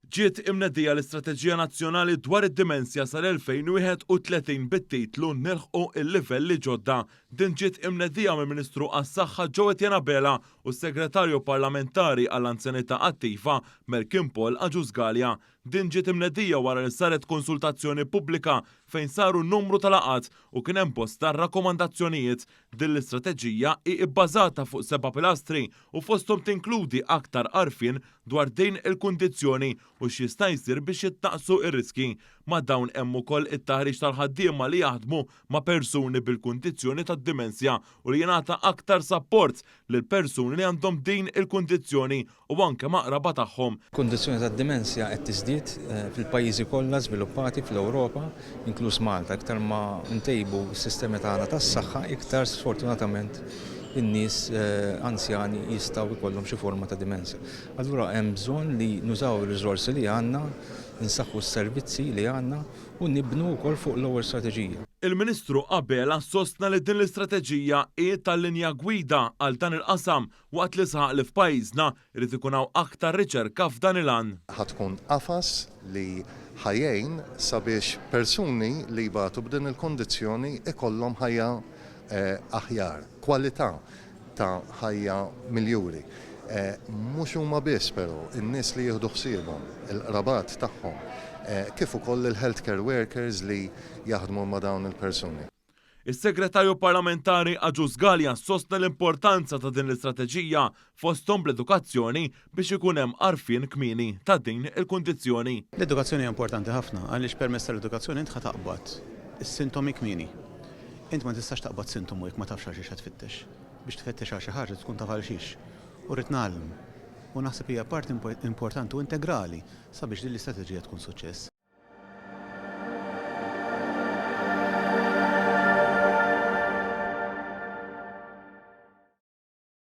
Ġiet imnedija l-Istrateġija Nazzjonali dwar id-dimensja sal-2031 bit-titlu Nilħqu il-livelli ġodda. Din ġiet imnedija mill-Ministru għas-Saħħa Ġewett Bela u s-Segretarju Parlamentari għall-Anzjanità Attiva Malcolm Paul Aġużgalja. Din ġiet imnedija wara li saret konsultazzjoni pubblika fejn saru numru tal-laqat u kien hemm bosta rakkomandazzjonijiet. Din l-istrateġija hi bbażata fuq 7 pilastri u fosthom tinkludi aktar għarfien dwar din il-kundizzjoni u x'jista' jsir biex jittnaqsu ir-riski. Ma' dawn hemm ukoll it-taħriġ tal-ħaddiema li jaħdmu ma' persuni bil-kundizzjoni tad-dimensja u li jingħata aktar sapport lil persuni li għandhom din il-kundizzjoni u anke maqraba tagħhom. Kundizzjoni tad-dimensja qed tiżdied fil-pajjiżi kollha żviluppati fl-Ewropa, inkluż Malta. Iktar ma ntejbu s-sistemi tagħna tas-saħħa, iktar sfortunatament in-nies anzjani jistgħu jkollhom xi forma ta' dimensja. Allura hemm bżonn li nużaw ir-riżorsi li għandna, nsaħħu s-servizzi li għandna u nibnu wkoll fuq l-ewwel strateġija. Il-Ministru Bela sostna li din l-istrateġija hi tal-linja gwida għal dan il-qasam waqt li saq li f'pajjiżna irid ikun hawn aktar riċerka f'dan il-għan. Ħatkun qafas li ħajjejn sabiex persuni li jbatu b'din il-kondizzjoni ikollhom ħajja aħjar, kwalità ta' ħajja miljuri. Mhux huma biss però in-nies li jieħdu ħsiebhom, il-qrabat tagħhom, kif ukoll il-healthcare workers li jaħdmu ma' dawn il-persuni. Is-Segretarju Parlamentari Aġużgalja sostna l-importanza ta' din l-istrateġija fosthom bl-edukazzjoni biex ikun hemm għarfien kmieni ta' din il-kundizzjoni. L-edukazzjoni hija importanti ħafna għaliex permezz tal-edukazzjoni int taqbad is-sintomi kmieni. Int ma tistax taqbad sintomu jekk ma tafx għal xi qed tfittex. Biex tfittex għal xi ħaġa tkun taf għal xiex. U rrid nagħlem. U naħseb hija parti importanti u integrali sabiex din l-istrateġija tkun suċċess.